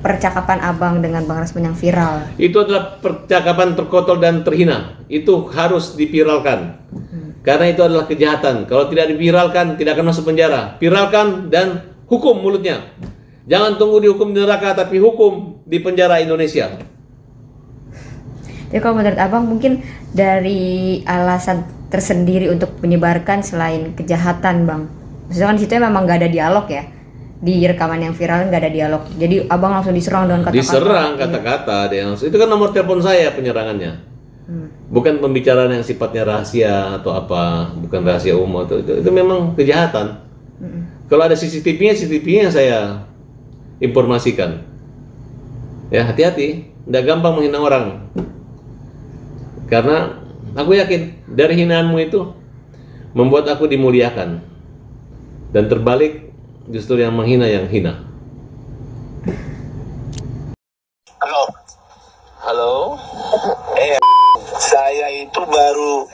percakapan abang dengan Bang Rasman yang viral. Itu adalah percakapan terkotor dan terhina. Itu harus dipiralkan. Karena itu adalah kejahatan. Kalau tidak diviralkan, tidak akan masuk penjara. Viralkan dan hukum mulutnya. Jangan tunggu dihukum di neraka, tapi hukum di penjara Indonesia. Jadi kalau menurut abang mungkin dari alasan tersendiri untuk menyebarkan selain kejahatan, Bang. Maksudnya kan di situ memang nggak ada dialog ya. Di rekaman yang viral nggak ada dialog. Jadi abang langsung diserang dengan kata-kata. Diserang kata-kata. Itu kan nomor telepon saya penyerangannya. Bukan pembicaraan yang sifatnya rahasia atau apa, bukan rahasia umum. Itu memang kejahatan. Kalau ada CCTV-nya saya informasikan. Ya hati-hati, tidak gampang menghina orang. Karena aku yakin dari hinaanmu itu membuat aku dimuliakan. Dan terbalik, justru yang menghina yang hina. Halo. Saya itu baru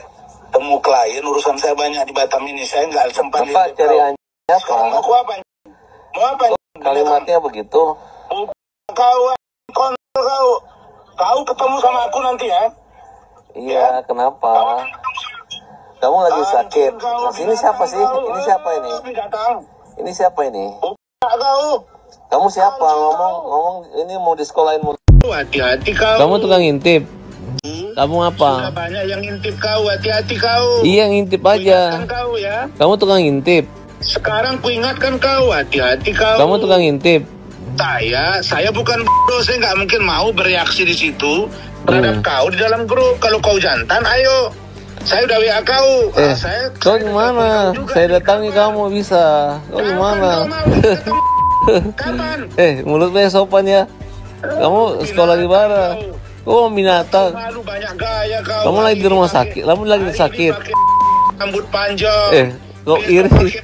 temu klien, urusan saya banyak di Batam ini. Saya nggak sempat. Bapak cari anjingnya apa? Sekarang mau apa? Mau apa? Kalimatnya begitu. Kau ketemu sama aku nanti ya? Iya, kenapa? Kamu lagi sakit. Mas, ini siapa sih? Ini siapa ini? Ini siapa ini? Kamu siapa? Ngomong ini mau di sekolahin mau. Hati-hati kau. Kamu tukang ngintip. Kamu apa? Sudah banyak yang ngintip kau. Hati-hati kau. Iya, ngintip aja. Kau ya. Kamu tukang ngintip. Sekarang kuingatkan kau. Hati-hati kau. Kamu tukang ngintip. Saya bukan bodoh. Saya nggak mungkin mau bereaksi di situ terhadap kau di dalam grup. Kalau kau jantan, ayo. Saya udah WA kau. Kau gimana? Saya datangi kamu bisa. Kau gimana? Kapan? Mulutnya sopan ya. Kamu sekolah di mana? Kau binatang. Malu banyak gaya kau. Kamu lagi di rumah sakit. Kamu lagi sakit. Rambut panjang. Kau iri.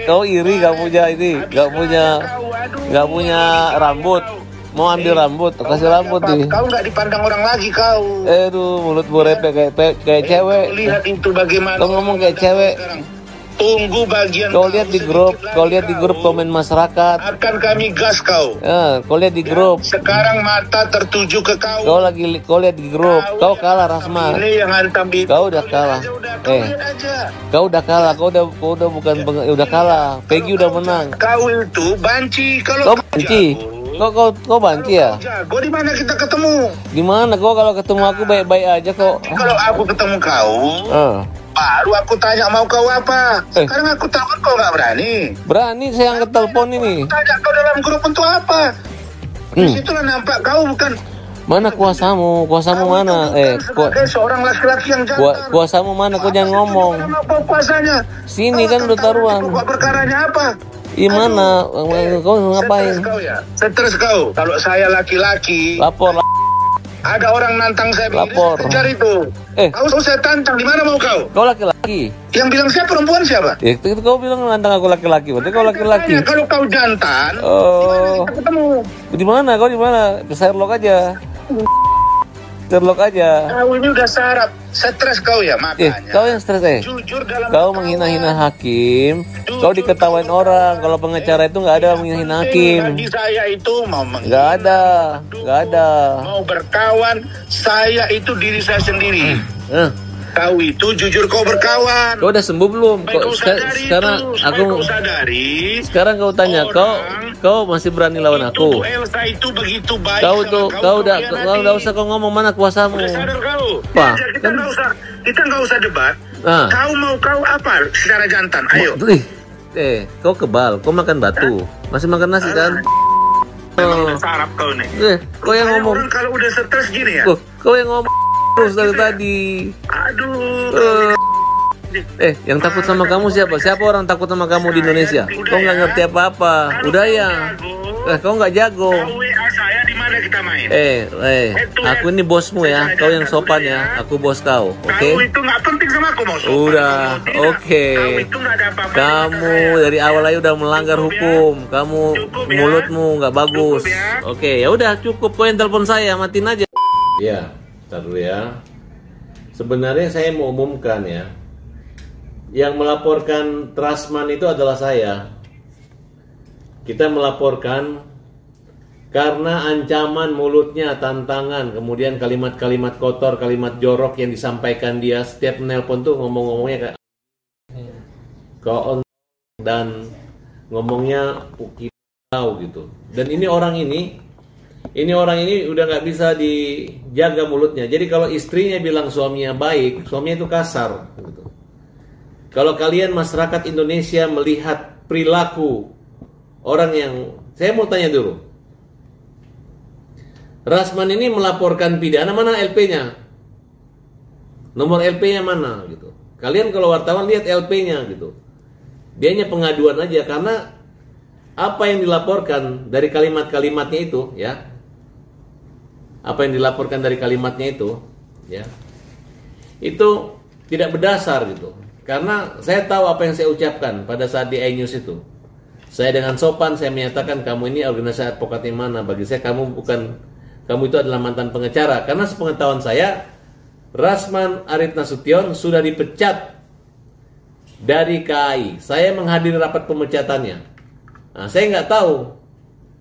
Kau iri gak punya ini. Gak punya rambut. Mau ambil rambut, kasih rambut nih. Kau nggak dipandang orang lagi kau. Mulut repek kayak cewek. Lihat itu bagaimana. Kau ngomong kayak cewek. Tunggu bagian. Kau lihat di grup, komen masyarakat. Akan kami gas kau. Kau lihat di grup. Sekarang mata tertuju ke kau. Kau lihat di grup. Kau kalah Rasman. Ini yang hantam itu. Kau udah kalah. Kau udah kalah. Kau udah bukan udah kalah. Peggy udah menang. Kau itu banci Kau kalau. banci. Kau banci ya? Kau di mana kita ketemu? Di mana kau kalau ketemu aku baik-baik aja kok. Kalau aku ketemu kau, baru aku tanya mau kau apa. Sekarang aku telepon kau nggak berani. Berani saya angkat telepon ini. Aku tanya kau dalam grup untuk apa? Di situlah nampak kau bukan. Mana kuasamu? Kuasamu mana? Sebagai seorang laki-laki yang jantan. Kuasamu mana? Kau jangan ngomong. Apa kuasanya? Sini kan udah taruhan. Pokok perkaranya apa? Gimana? Kau ngapain? Stres kau. Kalau saya laki-laki. Lapor. Ada orang nantang saya. Lapor. Kejar itu. Kau saya tantang. Di mana mau kau? Kau laki-laki. Yang bilang saya perempuan siapa? Itu kau bilang nantang aku laki-laki. Berarti kau laki-laki. Kalau kau jantan. Kita ketemu. Di mana? Kau di mana? Ke Sherlock aja. Sherlock aja. Kau ini udah sarap. Stres kau ya makanya. Kau yang stres Jujur dalam. Kau menghina-hina hakim. Kau diketawain orang. Kalau pengacara itu nggak ada menghina hakim. Bagi saya itu mau nggak ada. Mau berkawan, saya itu diri saya sendiri. Kau itu jujur kau berkawan. Kau udah sembuh belum? Sekarang aku sadari. Sekarang kau tanya, kau masih berani lawan aku? Elsa itu begitu baik. Kau udah usah kau ngomong mana kuasamu. Udah sadar kau. Apa? Kita nggak usah debat. Kau mau apa secara jantan? Ayo. Kau kebal, kau makan batu, masih makan nasi kan? Memang sarap kau nih. Kau yang ngomong. Kalau udah stres gini ya. Kau yang ngomong terus dari tadi. Aduh. Yang takut sama kamu siapa? Siapa orang takut sama kamu di Indonesia? Kau nggak ngerti apa-apa. Udah ya. Kau nggak jago. Saya di mana kita main? Aku ini bosmu ya. Kau yang sopan ya. Aku bos kau. Oke? Kau itu nggak penting sama aku mau sopan. Udah. Oke. Kamu dari awal aja udah melanggar hukum. Kamu mulutmu nggak bagus. Oke, ya udah cukup. Kau yang telepon saya, matiin aja. Iya, ntar dulu ya. Sebenarnya saya mau umumkan ya. Yang melaporkan Rasman itu adalah saya. Kita melaporkan Karena ancaman mulutnya, tantangan, kemudian kalimat-kalimat kotor, kalimat jorok yang disampaikan dia setiap menelpon tuh ngomong-ngomongnya kayak kau dan ngomongnya tahu gitu. Dan ini orang ini udah nggak bisa dijaga mulutnya. Jadi kalau istrinya bilang suaminya baik, suaminya itu kasar gitu. Kalau kalian masyarakat Indonesia melihat perilaku orang yang, saya mau tanya dulu, Rasman ini melaporkan pidana, mana LP-nya? Nomor LP-nya mana gitu. Kalian kalau wartawan lihat LP-nya gitu. Dianya pengaduan aja, karena apa yang dilaporkan dari kalimat-kalimatnya itu, ya. Apa yang dilaporkan dari kalimatnya itu, ya. Itu tidak berdasar gitu. Karena saya tahu apa yang saya ucapkan pada saat di iNews itu. Saya dengan sopan saya menyatakan kamu ini organisasi advokat yang mana. Bagi saya kamu itu adalah mantan pengacara. Karena sepengetahuan saya, Rasman Arit Nasution sudah dipecat dari KAI. Saya menghadiri rapat pemecatannya. Nah, saya nggak tahu.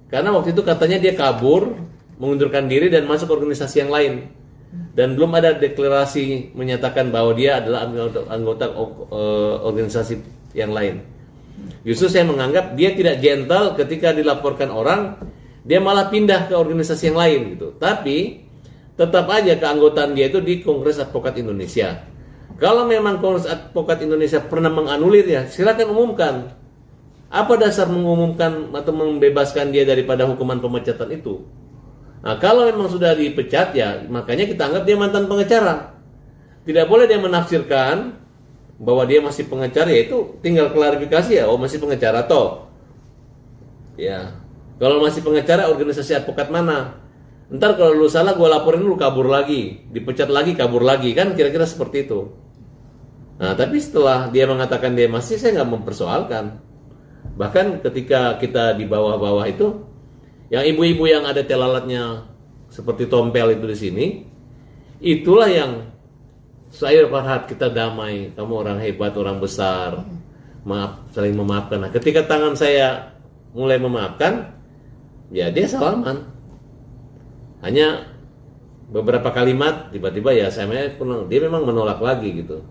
Karena waktu itu katanya dia kabur, mengundurkan diri dan masuk organisasi yang lain. Dan belum ada deklarasi menyatakan bahwa dia adalah anggota organisasi yang lain. Justru saya menganggap dia tidak gentle ketika dilaporkan orang, dia malah pindah ke organisasi yang lain gitu. Tapi tetap aja keanggotaan dia itu di Kongres Advokat Indonesia. Kalau memang Kongres Advokat Indonesia pernah menganulirnya, silakan umumkan. Apa dasar mengumumkan atau membebaskan dia daripada hukuman pemecatan itu? Nah, kalau memang sudah dipecat ya, makanya kita anggap dia mantan pengacara. Tidak boleh dia menafsirkan bahwa dia masih pengacara, ya itu tinggal klarifikasi ya, oh masih pengacara toh. Ya. Kalau masih pengacara organisasi advokat mana? Ntar kalau lu salah gue laporin lu kabur lagi, dipecat lagi kabur lagi, kan kira-kira seperti itu. Nah tapi setelah dia mengatakan dia masih, saya nggak mempersoalkan. Bahkan ketika kita di bawah-bawah itu, yang ibu-ibu yang ada telalatnya seperti tompel itu di sini, itulah yang saya Farhad, kita damai, kamu orang hebat, orang besar, maaf, saling memaafkan. Nah ketika tangan saya mulai memaafkan, ya dia salaman. Hanya beberapa kalimat tiba-tiba ya saya dia memang menolak lagi gitu.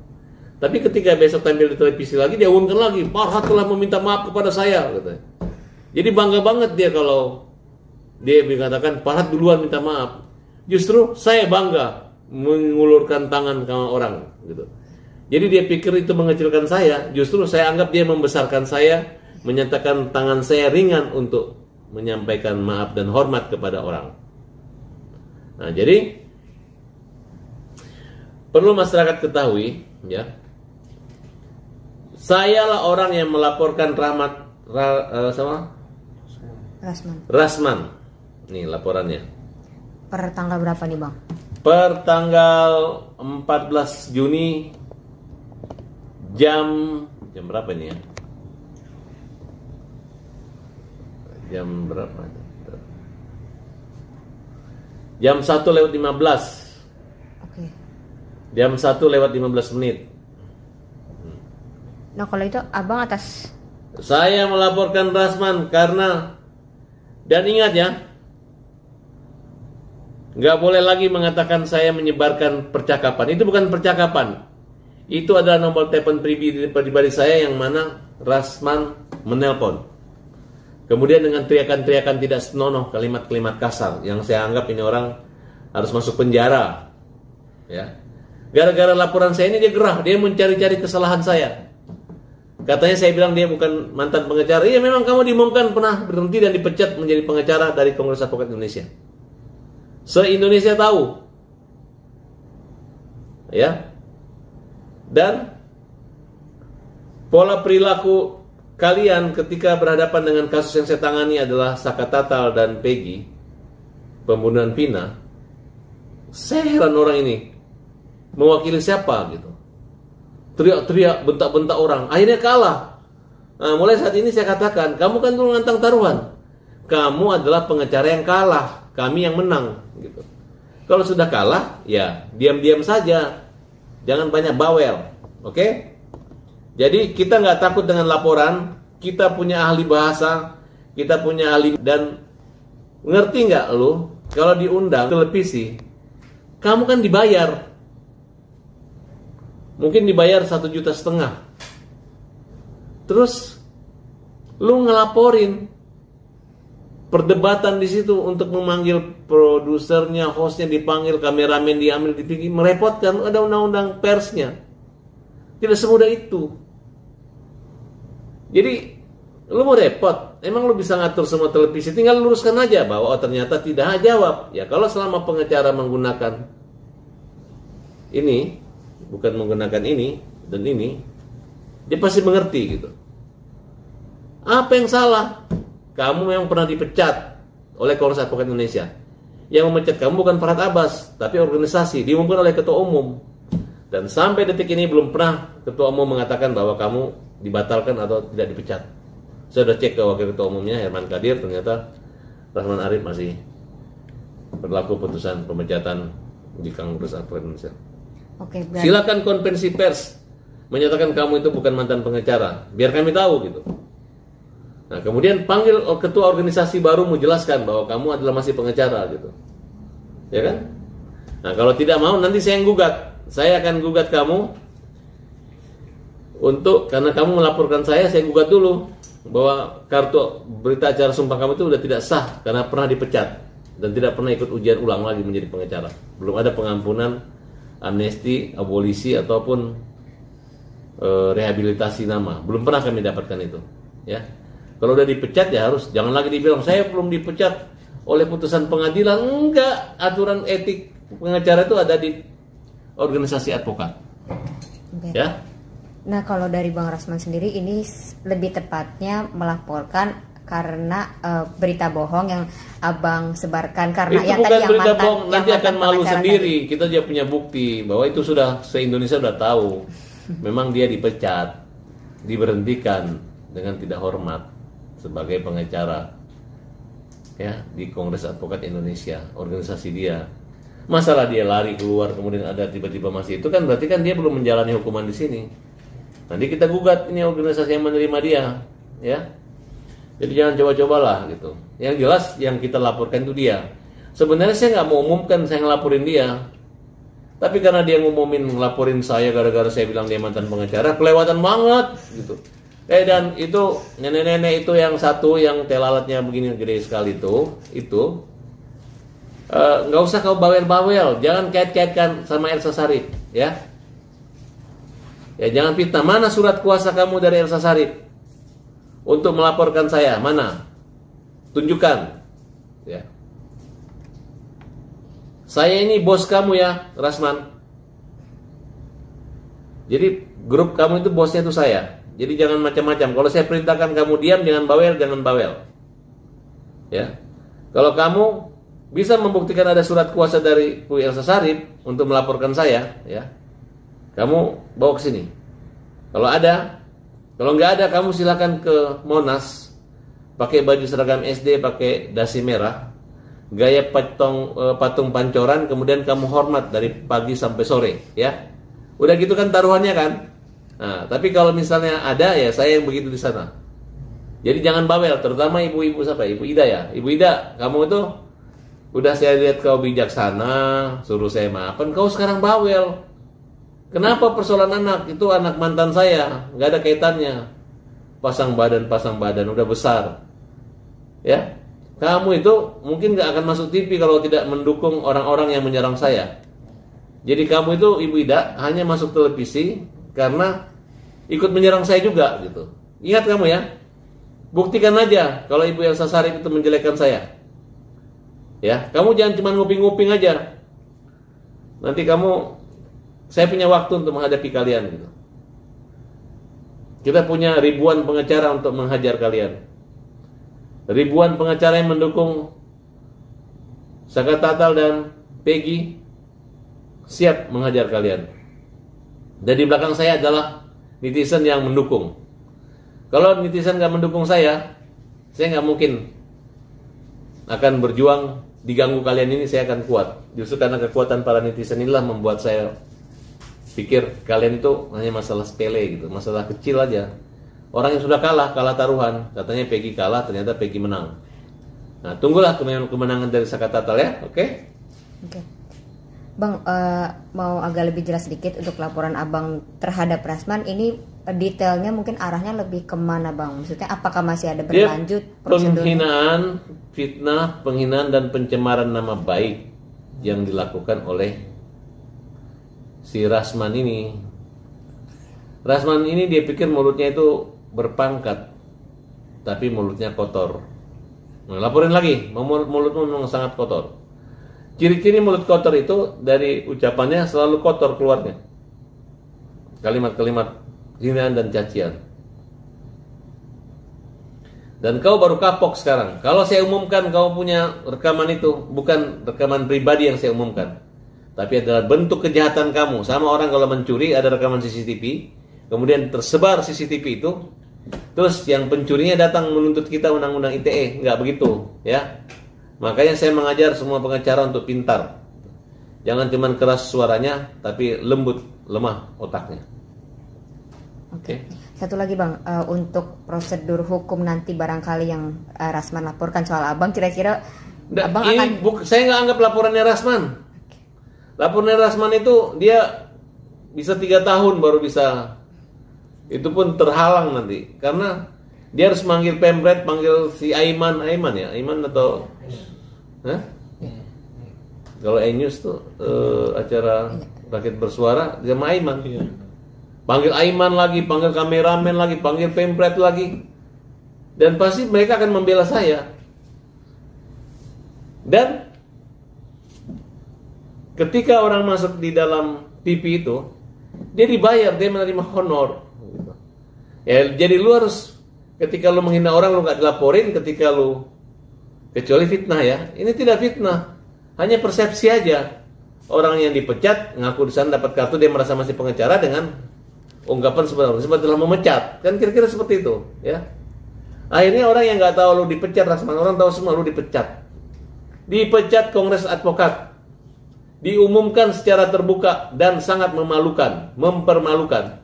Tapi ketika besok tampil di televisi lagi, dia umumkan lagi, Farhad telah meminta maaf kepada saya gitu. Jadi bangga banget dia kalau dia mengatakan Farhad duluan minta maaf. Justru saya bangga mengulurkan tangan ke orang gitu. Jadi dia pikir itu mengecilkan saya, justru saya anggap dia membesarkan saya, menyatakan tangan saya ringan untuk menyampaikan maaf dan hormat kepada orang. Nah, jadi perlu masyarakat ketahui, ya. Sayalah orang yang melaporkan Rasman. Nih laporannya. Per tanggal berapa nih, Bang? Per tanggal 14 Juni jam berapa ini ya? Jam berapa? Jam 1:15. Oke. Jam 1:15 menit. Nah, kalau itu Abang atas, Saya melaporkan Rasman karena, dan ingat ya, nggak boleh lagi mengatakan saya menyebarkan percakapan. Itu bukan percakapan. Itu adalah nomor telepon pribadi saya yang mana Rasman menelpon. Kemudian dengan teriakan-teriakan tidak senonoh, kalimat-kalimat kasar yang saya anggap ini orang harus masuk penjara. Ya. Gara-gara laporan saya ini dia gerah, dia mencari-cari kesalahan saya. Katanya saya bilang dia bukan mantan pengacara. Iya, memang kamu diumumkan pernah berhenti dan dipecat menjadi pengacara dari Kongres Advokat Indonesia. Se-Indonesia tahu. Ya. Dan pola perilaku kalian ketika berhadapan dengan kasus yang saya tangani adalah Saka Tatal dan Peggy, pembunuhan Vina. Saya heran orang ini mewakili siapa gitu. Teriak-teriak, bentak-bentak orang, akhirnya kalah. Nah, mulai saat ini saya katakan, kamu kan dulu ngantang taruhan. Kamu adalah pengacara yang kalah, kami yang menang gitu. Kalau sudah kalah, ya diam-diam saja. Jangan banyak bawel. Oke? Jadi kita nggak takut dengan laporan, kita punya ahli bahasa, kita punya ahli, dan Ngerti nggak lu? Kalau diundang televisi, kamu kan dibayar. Mungkin dibayar 1,5 juta. Terus lu ngelaporin perdebatan di situ untuk memanggil produsernya, hostnya dipanggil, kameramen diambil, dipikir, merepotkan. Ada undang-undang persnya. Tidak semudah itu. Jadi lu mau repot, emang lu bisa ngatur semua televisi, tinggal luruskan aja bahwa ternyata tidak jawab. Ya kalau selama pengacara menggunakan ini, bukan menggunakan ini dan ini, dia pasti mengerti gitu. Apa yang salah? Kamu yang pernah dipecat oleh Kongres Advokat Indonesia. Yang memecat kamu bukan Farhad Abbas, tapi organisasi, diumumkan oleh Ketua Umum. Dan sampai detik ini belum pernah Ketua Umum mengatakan bahwa kamu dibatalkan atau tidak dipecat. Saya sudah cek ke Wakil Ketua Umumnya Herman Kadir, ternyata Rahman Arif masih berlaku putusan pemecatan di Kongres Advokat Indonesia. Oke, berarti... Silakan konvensi pers menyatakan kamu itu bukan mantan pengacara, biar kami tahu gitu. Nah, kemudian panggil ketua organisasi baru menjelaskan bahwa kamu adalah masih pengacara gitu. Ya kan? Nah, kalau tidak mau nanti saya yang gugat. Saya akan gugat kamu karena kamu melaporkan saya gugat dulu bahwa kartu berita acara sumpah kamu itu sudah tidak sah karena pernah dipecat dan tidak pernah ikut ujian ulang lagi menjadi pengacara. Belum ada pengampunan, amnesti, abolisi ataupun rehabilitasi nama. Belum pernah kami dapatkan itu, ya. Kalau udah dipecat ya harus, jangan lagi dibilang saya belum dipecat oleh putusan pengadilan. Enggak, aturan etik pengacara itu ada di organisasi advokat. Okay. Ya. Nah, kalau dari Bang Rasman sendiri ini lebih tepatnya melaporkan karena berita bohong yang Abang sebarkan karena itu yang bukan tadi yang berita mantan, bohong, nanti yang akan malu pengacara sendiri. tadi. Kita juga punya bukti bahwa itu sudah se-Indonesia sudah tahu. Memang dia dipecat, diberhentikan dengan tidak hormat sebagai pengacara ya di Kongres Advokat Indonesia, organisasi dia. Masalah dia lari keluar kemudian ada tiba-tiba masih itu kan berarti kan dia belum menjalani hukuman di sini. Nanti kita gugat ini organisasi yang menerima dia, ya. Jadi jangan coba-cobalah gitu. Yang jelas yang kita laporkan itu dia. Sebenarnya saya nggak mau umumkan saya ngelaporin dia. Tapi karena dia ngumumin ngelaporin saya gara-gara saya bilang dia mantan pengacara, kelewatan banget gitu. Dan itu nenek-nenek itu yang satu yang telalatnya begini gede sekali itu nggak usah kau bawel-bawel, jangan kait-kaitkan sama Elsa Sharif, ya. Ya jangan fitnah. Mana surat kuasa kamu dari Elsa Sharif untuk melaporkan saya? Mana? Tunjukkan, ya. Saya ini bos kamu ya, Rasman. Jadi grup kamu itu bosnya itu saya. Jadi jangan macam-macam. Kalau saya perintahkan kamu diam, jangan bawel. Ya. Kalau kamu bisa membuktikan ada surat kuasa dari Bu Elsa Sharif untuk melaporkan saya, ya. Kamu bawa ke sini. Kalau ada, kalau nggak ada, kamu silakan ke Monas, pakai baju seragam SD, pakai dasi merah, gaya patung pancoran, kemudian kamu hormat dari pagi sampai sore, ya. Udah gitu kan taruhannya kan. Nah, tapi kalau misalnya ada ya saya yang begitu di sana. Jadi jangan bawel, terutama ibu-ibu siapa? Ibu Ida ya. Ibu Ida, kamu itu udah saya lihat kau bijaksana, suruh saya maafkan, kau sekarang bawel. Kenapa persoalan anak? Itu anak mantan saya, nggak ada kaitannya. Pasang badan udah besar. Ya. Kamu itu mungkin nggak akan masuk TV kalau tidak mendukung orang-orang yang menyerang saya. Jadi kamu itu Ibu Ida hanya masuk televisi karena ikut menyerang saya juga gitu. Ingat kamu ya. Buktikan aja kalau Ibu Elsa Sharif itu menjelekkan saya. Ya, kamu jangan cuma nguping-nguping aja. Nanti saya punya waktu untuk menghadapi kalian gitu. Kita punya ribuan pengacara untuk menghajar kalian. Ribuan pengacara yang mendukung Saka Tatal dan Peggy siap menghajar kalian. Dan di belakang saya adalah netizen yang mendukung. Kalau netizen nggak mendukung saya nggak mungkin akan berjuang diganggu kalian ini. Saya akan kuat. Justru karena kekuatan para netizen inilah membuat saya pikir kalian itu hanya masalah sepele gitu, masalah kecil aja. Orang yang sudah kalah taruhan, katanya Peggy kalah, ternyata Peggy menang. Nah, tunggulah kemenangan dari Saka Tatal ya, oke? Oke. Bang, mau agak lebih jelas sedikit untuk laporan Abang terhadap Rasman ini detailnya mungkin arahnya lebih kemana Bang? Maksudnya apakah masih ada Dia berlanjut prosedurnya? penghinaan, fitnah, penghinaan dan pencemaran nama baik yang dilakukan oleh si Rasman ini. Rasman ini dia pikir mulutnya itu berpangkat, tapi mulutnya kotor. Nah, laporin lagi, mulutmu memang sangat kotor. Ciri-ciri mulut kotor itu dari ucapannya selalu kotor keluarnya. Kalimat-kalimat hinaan dan cacian. Dan kau baru kapok sekarang. Kalau saya umumkan kau punya rekaman itu, bukan rekaman pribadi yang saya umumkan, tapi adalah bentuk kejahatan kamu. Sama orang kalau mencuri ada rekaman CCTV, kemudian tersebar CCTV itu, terus yang pencurinya datang menuntut kita undang-undang ITE. Nggak begitu, ya. Makanya saya mengajar semua pengacara untuk pintar. Jangan cuma keras suaranya, tapi lembut, lemah otaknya. Oke. Satu lagi Bang, untuk prosedur hukum nanti barangkali yang Rasman laporkan soal Abang, kira-kira Abang akan... Saya nggak anggap laporannya Rasman. Laporannya Rasman itu dia bisa 3 tahun baru bisa. Itu pun terhalang nanti, karena dia harus manggil Pemret, manggil si Aiman ya, Aiman atau, hah? Kalau E-News tuh acara rakyat bersuara dia sama Aiman. Panggil Aiman lagi, panggil kameramen lagi, panggil Pemret lagi, dan pasti mereka akan membela saya. Dan ketika orang masuk di dalam TV itu, dia dibayar, dia menerima honor. Ya, jadi lu harus, ketika lu menghina orang lu gak dilaporin, ketika lu, kecuali fitnah ya, ini tidak fitnah, hanya persepsi aja. Orang yang dipecat ngaku di sana dapat kartu, dia merasa masih pengacara dengan ungkapan sebenarnya telah memecat, kan kira-kira seperti itu, ya. Akhirnya orang yang nggak tahu lu dipecat Rasman, orang tahu semua lu dipecat. Dipecat Kongres Advokat, diumumkan secara terbuka dan sangat memalukan, mempermalukan.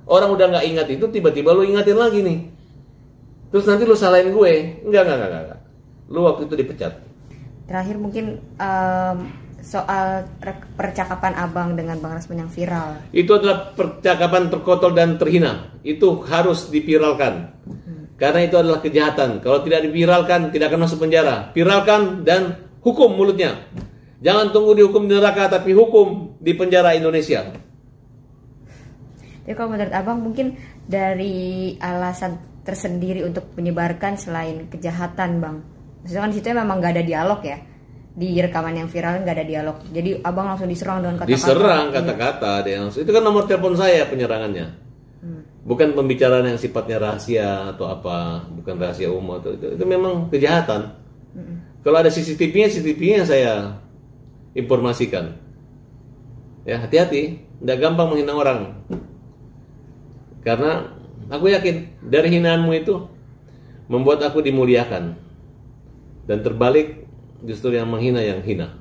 Orang udah nggak ingat itu, tiba-tiba lu ingatin lagi nih. Terus nanti lu salahin gue. Enggak. Lu waktu itu dipecat. Terakhir mungkin soal percakapan Abang dengan Bang Rasman yang viral. Itu adalah percakapan terkotor dan terhina. Itu harus diviralkan. Karena itu adalah kejahatan. Kalau tidak diviralkan, tidak akan masuk penjara. Viralkan dan hukum mulutnya. Jangan tunggu dihukum di neraka, tapi hukum di penjara Indonesia. Jadi kalau menurut Abang mungkin dari alasan tersendiri untuk menyebarkan selain kejahatan Bang. Maksudnya kan di situ memang nggak ada dialog ya. Di rekaman yang viral nggak ada dialog. Jadi Abang langsung diserang dengan kata-kata. Diserang kata-kata. Itu kan nomor telepon saya penyerangannya. Bukan pembicaraan yang sifatnya rahasia atau apa. Bukan rahasia umum. Itu memang kejahatan. Kalau ada CCTV-nya saya informasikan. Ya, hati-hati. Nggak gampang menghina orang. Karena aku yakin dari hinaanmu itu membuat aku dimuliakan. Dan terbalik, justru yang menghina yang hina.